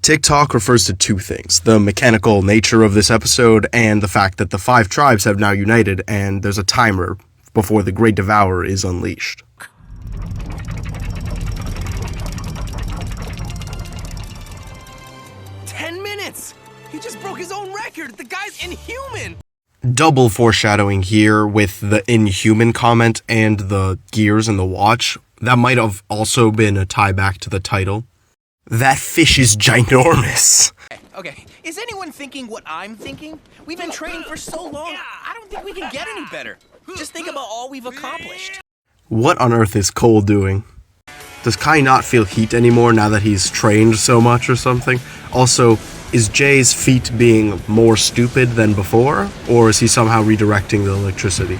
TikTok refers to two things: the mechanical nature of this episode and the fact that the 5 tribes have now united and there's a timer before the Great Devourer is unleashed. He just broke his own record. The guy's inhuman. Double foreshadowing here with the inhuman comment and the gears and the watch. That might have also been a tie back to the title. That fish is ginormous. Okay. Is anyone thinking what I'm thinking? We've been training for so long. I don't think we can get any better. Just think about all we've accomplished. What on earth is Cole doing? Does Kai not feel heat anymore now that he's trained so much or something? Also, is Jay's feet being more stupid than before, or is he somehow redirecting the electricity?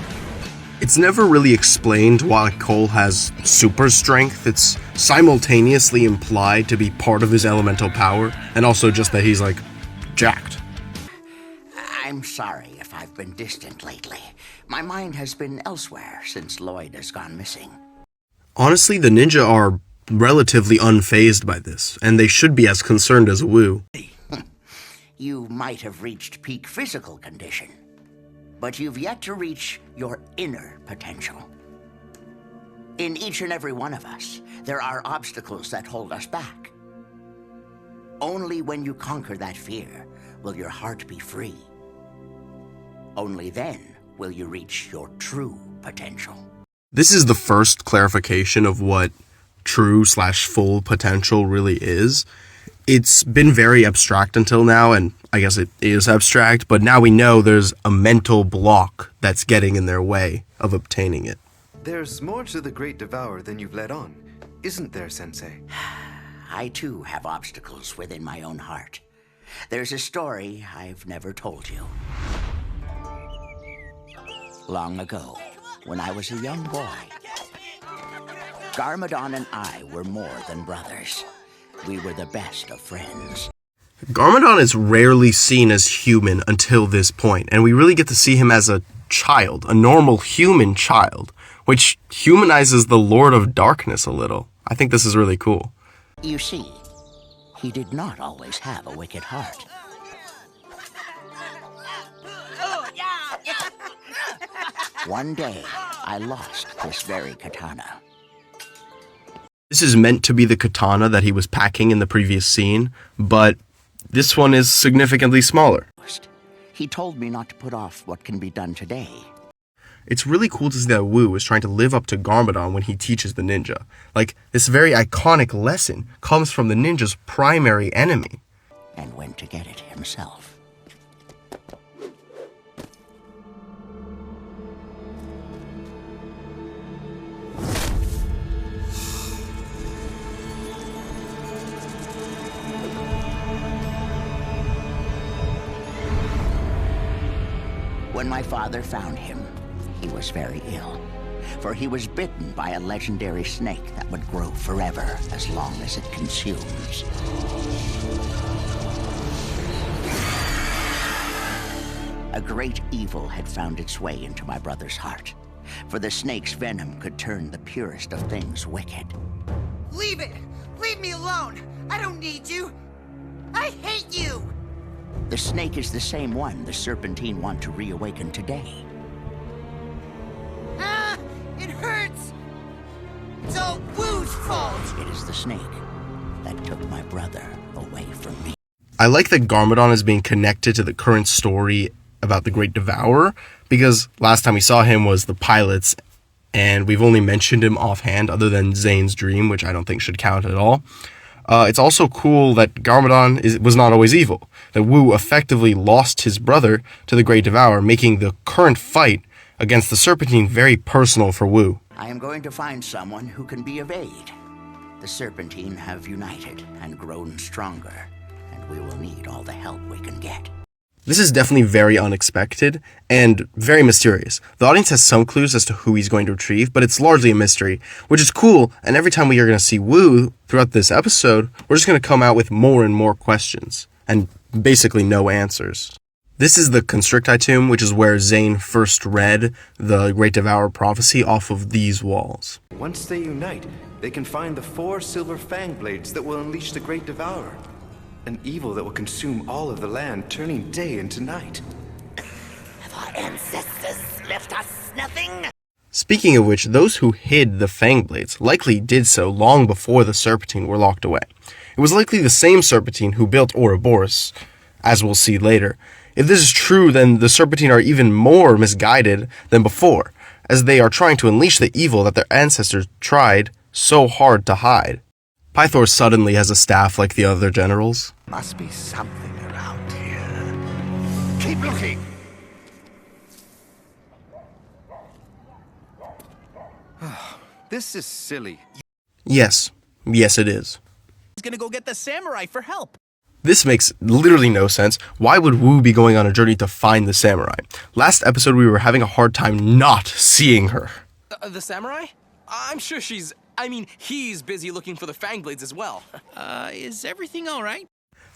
It's never really explained why Cole has super strength. It's simultaneously implied to be part of his elemental power, and also just that he's, like, jacked. I'm sorry if I've been distant lately. My mind has been elsewhere since Lloyd has gone missing. Honestly, the ninja are relatively unfazed by this, and they should be as concerned as Wu. You might have reached peak physical condition, but you've yet to reach your inner potential. In each and every one of us, there are obstacles that hold us back. Only when you conquer that fear will your heart be free. Only then will you reach your true potential. This is the first clarification of what true/full potential really is. It's been very abstract until now, and I guess it is abstract, but now we know there's a mental block that's getting in their way of obtaining it. There's more to the Great Devourer than you've let on, isn't there, Sensei? I too have obstacles within my own heart. There's a story I've never told you. Long ago, when I was a young boy, Garmadon and I were more than brothers. We were the best of friends. Garmadon is rarely seen as human until this point, and we really get to see him as a child, a normal human child, which humanizes the Lord of Darkness a little. I think this is really cool. You see, he did not always have a wicked heart. One day, I lost this very katana. This is meant to be the katana that he was packing in the previous scene, but this one is significantly smaller. He told me not to put off what can be done today. It's really cool to see that Wu is trying to live up to Garmadon when he teaches the ninja. Like, this very iconic lesson comes from the ninja's primary enemy. And went to get it himself. When my father found him, he was very ill, for he was bitten by a legendary snake that would grow forever as long as it consumes. A great evil had found its way into my brother's heart, for the snake's venom could turn the purest of things wicked. Leave it! Leave me alone! I don't need you! I hate you! The snake is the same one the Serpentine want to reawaken today. Ah! It hurts! It's all Wu's fault! It is the snake that took my brother away from me. I like that Garmadon is being connected to the current story about the Great Devourer, because last time we saw him was the pilots, and we've only mentioned him offhand other than Zane's dream, which I don't think should count at all. It's also cool that Garmadon was not always evil, that Wu effectively lost his brother to the Great Devourer, making the current fight against the Serpentine very personal for Wu. I am going to find someone who can be of aid. The Serpentine have united and grown stronger, and we will need all the help we can get. This is definitely very unexpected and very mysterious. The audience has some clues as to who he's going to retrieve, but it's largely a mystery, which is cool, and every time we are going to see Wu throughout this episode, we're just going to come out with more and more questions, and basically no answers. This is the Constricti tomb, which is where Zane first read the Great Devourer prophecy off of these walls. Once they unite, they can find the 4 silver fang blades that will unleash the Great Devourer. An evil that will consume all of the land, turning day into night. Have our ancestors left us nothing? Speaking of which, those who hid the Fangblades likely did so long before the Serpentine were locked away. It was likely the same Serpentine who built Ouroboros, as we'll see later. If this is true, then the Serpentine are even more misguided than before, as they are trying to unleash the evil that their ancestors tried so hard to hide. Pythor suddenly has a staff like the other generals. Must be something around here. Keep looking! This is silly. Yes it is. He's gonna go get the samurai for help. This makes literally no sense. Why would Wu be going on a journey to find the samurai? Last episode we were having a hard time not seeing her. The samurai? I'm sure he's busy looking for the Fangblades as well. Is everything alright?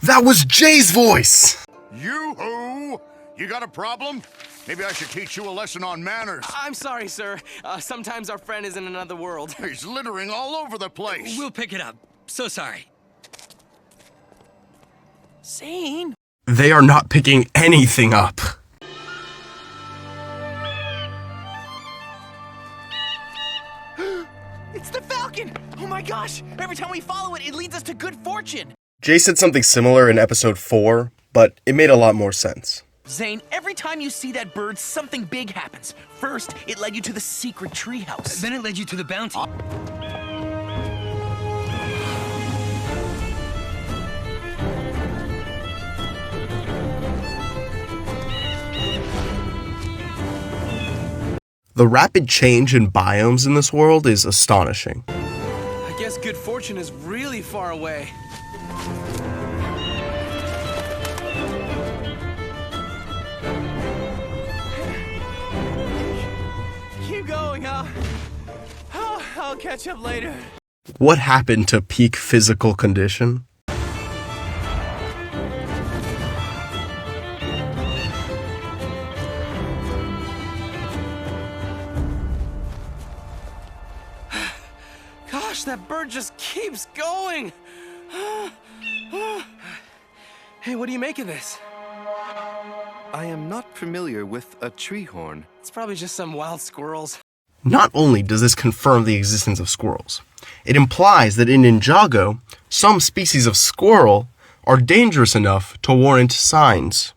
That was Jay's voice! You-hoo! You got a problem? Maybe I should teach you a lesson on manners. I'm sorry, sir. Sometimes our friend is in another world. He's littering all over the place. We'll pick it up. So sorry. Zane? They are not picking anything up. It's the Falcon! Oh my gosh! Every time we follow it, it leads us to good fortune! Jay said something similar in episode 4, but it made a lot more sense. Zane, every time you see that bird, something big happens. First, it led you to the secret treehouse. Then it led you to the bounty. The rapid change in biomes in this world is astonishing. I guess good fortune is really far away. Keep going, I'll catch up later. What happened to peak physical condition? Gosh, that bird just keeps going. Hey, what do you make of this? I am not familiar with a tree horn. It's probably just some wild squirrels. Not only does this confirm the existence of squirrels, it implies that in Ninjago, some species of squirrel are dangerous enough to warrant signs.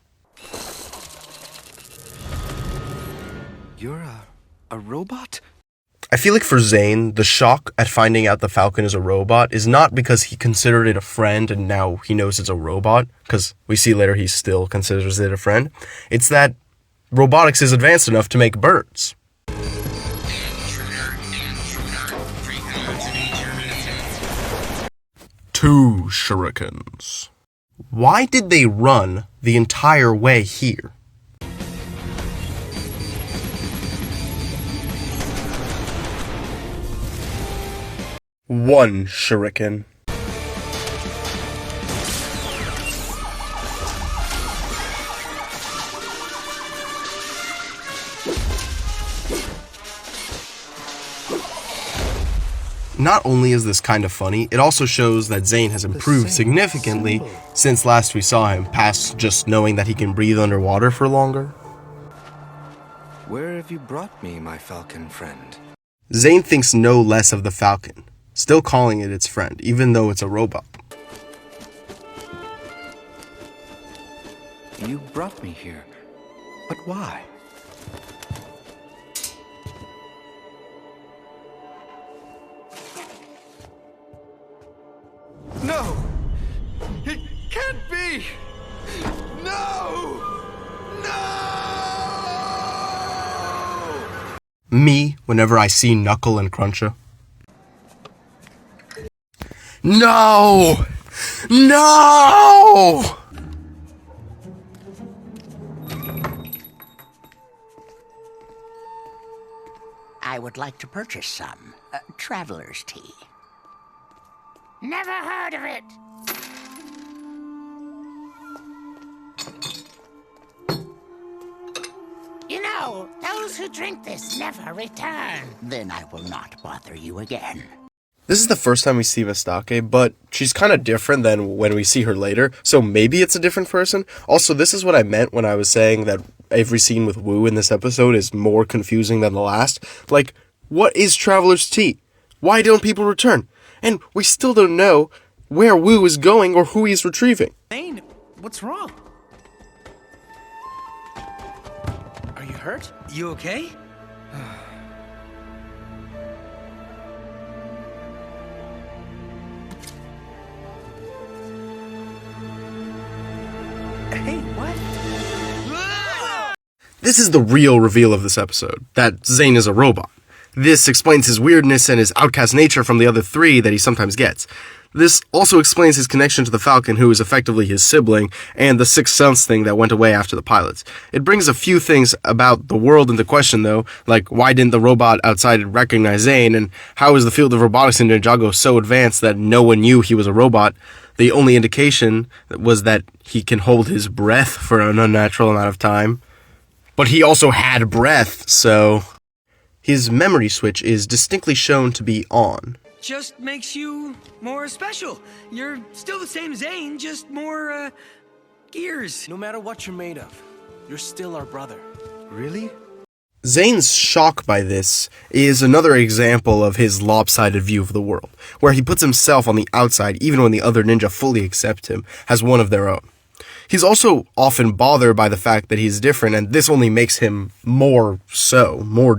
You're a robot? I feel like for Zane, the shock at finding out the Falcon is a robot is not because he considered it a friend and now he knows it's a robot, because we see later he still considers it a friend. It's that robotics is advanced enough to make birds. Two shurikens. Why did they run the entire way here? One shuriken. Not only is this kind of funny, it also shows that Zane has improved significantly since last we saw him, past just knowing that he can breathe underwater for longer. Where have you brought me, my falcon friend? Zane thinks no less of the Falcon, still calling it its friend, even though it's a robot. You brought me here. But why? No! It can't be! No! No! Me, whenever I see Knuckle and Cruncher. No! No! I would like to purchase some traveler's tea. Never heard of it. You know, those who drink this never return. Then I will not bother you again. This is the first time we see Vestake, but she's kind of different than when we see her later, so maybe it's a different person. Also, this is what I meant when I was saying that every scene with Wu in this episode is more confusing than the last. Like, what is Traveler's Tea? Why don't people return? And we still don't know where Wu is going or who he's retrieving. Zane, what's wrong? Are you hurt? You okay? Hey, what? This is the real reveal of this episode, that Zane is a robot. This explains his weirdness and his outcast nature from the other three that he sometimes gets. This also explains his connection to the Falcon, who is effectively his sibling, and the Sixth Sense thing that went away after the pilots. It brings a few things about the world into question, though, like why didn't the robot outside recognize Zane, and how is the field of robotics in Ninjago so advanced that no one knew he was a robot? The only indication was that he can hold his breath for an unnatural amount of time. But he also had breath, so his memory switch is distinctly shown to be on. Just makes you more special. You're still the same Zane, just more, gears. No matter what you're made of, you're still our brother. Really? Zane's shock by this is another example of his lopsided view of the world, where he puts himself on the outside even when the other ninja fully accept him as one of their own. He's also often bothered by the fact that he's different, and this only makes him more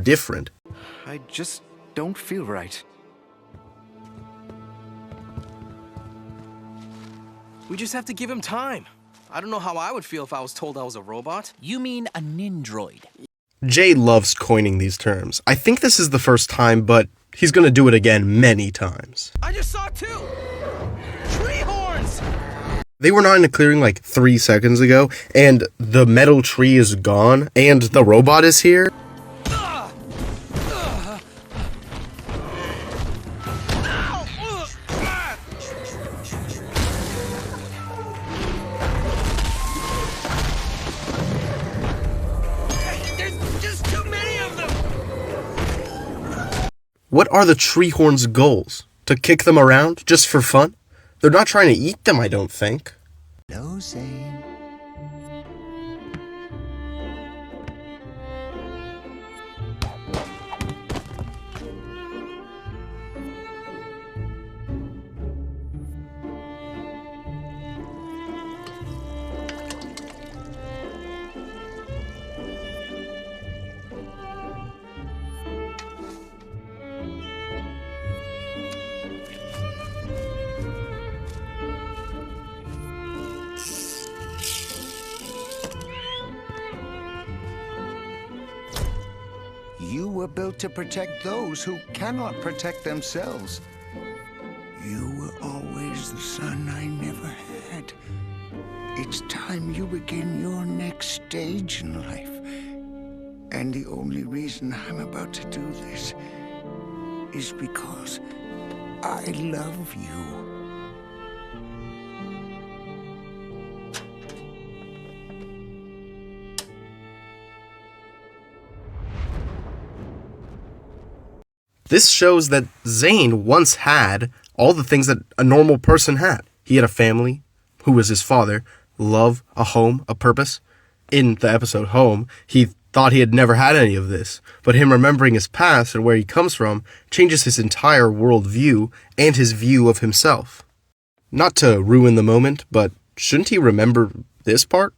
different. I just don't feel right. We just have to give him time. I don't know how I would feel if I was told I was a robot. You mean a Nindroid? Jay loves coining these terms. I think this is the first time, but he's gonna do it again many times. I just saw two! Tree horns! They were not in a clearing like 3 seconds ago, and the metal tree is gone, and the robot is here. What are the tree horns' goals? To kick them around, just for fun? They're not trying to eat them, I don't think. No, Zane. You were built to protect those who cannot protect themselves. You were always the son I never had. It's time you begin your next stage in life. And the only reason I'm about to do this is because I love you. This shows that Zane once had all the things that a normal person had. He had a family, who was his father, love, a home, a purpose. In the episode Home, he thought he had never had any of this, but him remembering his past and where he comes from changes his entire worldview and his view of himself. Not to ruin the moment, but shouldn't he remember this part?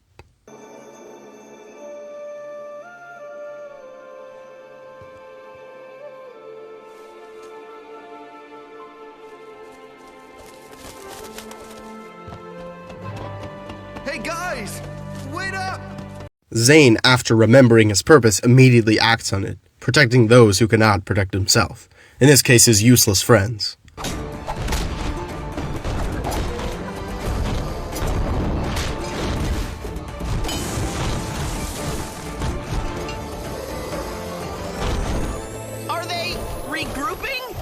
Hey guys! Wait up! Zane, after remembering his purpose, immediately acts on it, protecting those who cannot protect himself. In this case, his useless friends. Are they regrouping?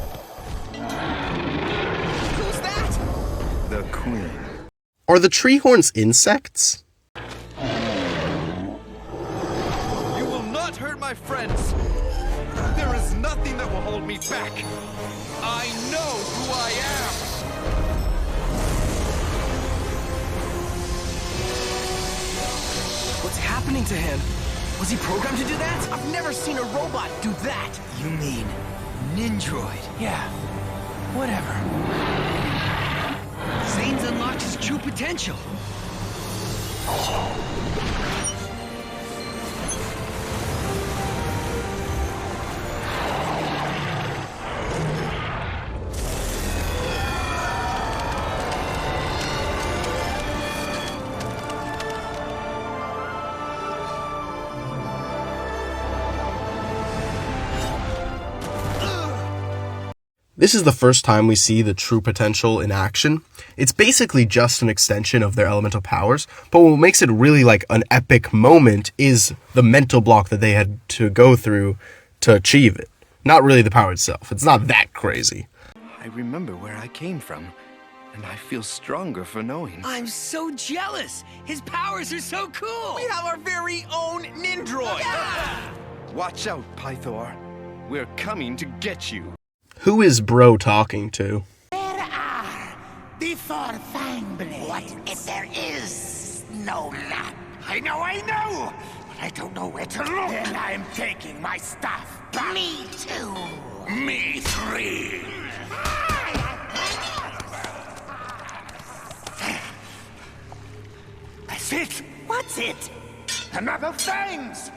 Who's that? The Queen. Are the tree horns insects? You will not hurt my friends. There is nothing that will hold me back. I know who happening to him? Was he programmed to do that? I've never seen a robot do that. You mean Ninjroid? Yeah, whatever. Zane's unlocked his true potential. This is the first time we see the true potential in action. It's basically just an extension of their elemental powers, but what makes it really like an epic moment is the mental block that they had to go through to achieve it. Not really the power itself. It's not that crazy. I remember where I came from, and I feel stronger for knowing. I'm so jealous. His powers are so cool. We have our very own Ninjroid. Watch out, Pythor. We're coming to get you. Who is Bro talking to? There are the four Fangblades. What if there is no map? I know! But I don't know where to look. Then I'm taking my stuff back. Me too. Me three. That's it. What's it? A map of fangs.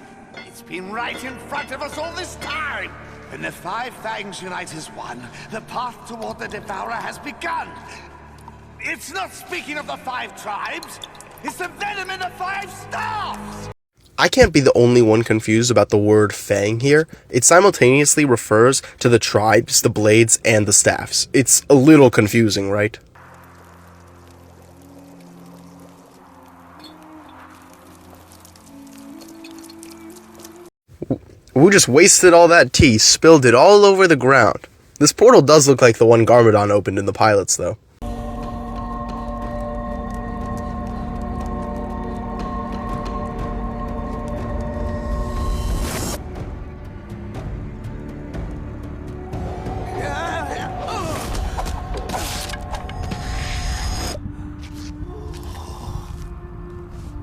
It's been right in front of us all this time. When the five fangs unite as one, the path toward the Devourer has begun. It's not speaking of the five tribes. It's the venom in the five staffs. I can't be the only one confused about the word fang here. It simultaneously refers to the tribes, the blades, and the staffs. It's a little confusing, right? Wu just wasted all that tea, spilled it all over the ground. This portal does look like the one Garmadon opened in the pilots, though.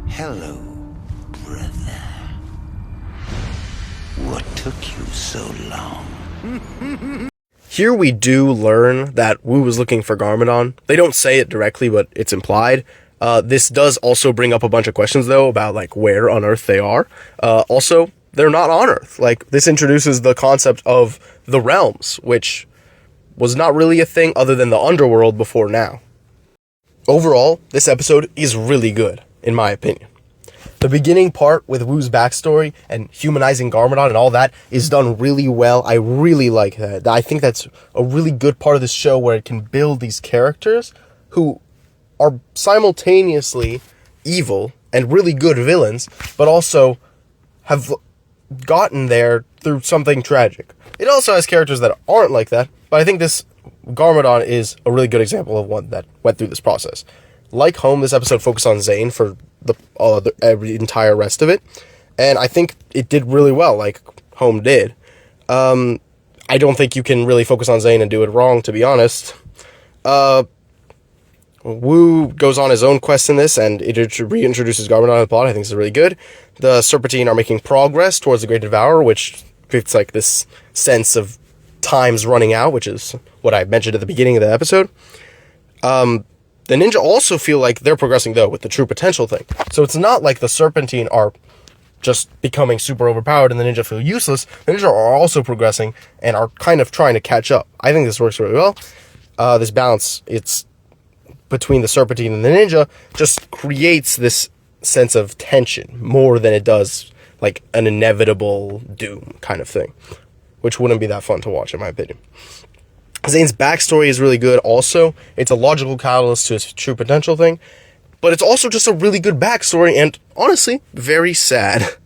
Hello, brother. What took you so long? Here we do learn that Wu was looking for Garmadon. They don't say it directly, but it's implied. This does also bring up a bunch of questions, though, about, like, where on Earth they are. Also, they're not on Earth. Like, this introduces the concept of the realms, which was not really a thing other than the underworld before now. Overall, this episode is really good, in my opinion. The beginning part with Wu's backstory and humanizing Garmadon and all that is done really well. I really like that. I think that's a really good part of this show where it can build these characters who are simultaneously evil and really good villains, but also have gotten there through something tragic. It also has characters that aren't like that, but I think this Garmadon is a really good example of one that went through this process. Like Home, this episode focused on Zane for the entire rest of it, and I think it did really well, like Home did. I don't think you can really focus on Zane and do it wrong, to be honest. Wu goes on his own quest in this, and it reintroduces Garmadon in the plot. I think this is really good. The Serpentine are making progress towards the Great Devourer, which creates like this sense of time's running out, which is what I mentioned at the beginning of the episode. The ninja also feel like they're progressing, though, with the true potential thing. So it's not like the Serpentine are just becoming super overpowered and the ninja feel useless. The ninja are also progressing and are kind of trying to catch up. I think this works really well. This balance, it's between the Serpentine and the ninja, just creates this sense of tension more than it does like an inevitable doom kind of thing, which wouldn't be that fun to watch, in my opinion. Zane's backstory is really good also. It's a logical catalyst to his true potential thing, but it's also just a really good backstory and, honestly, very sad.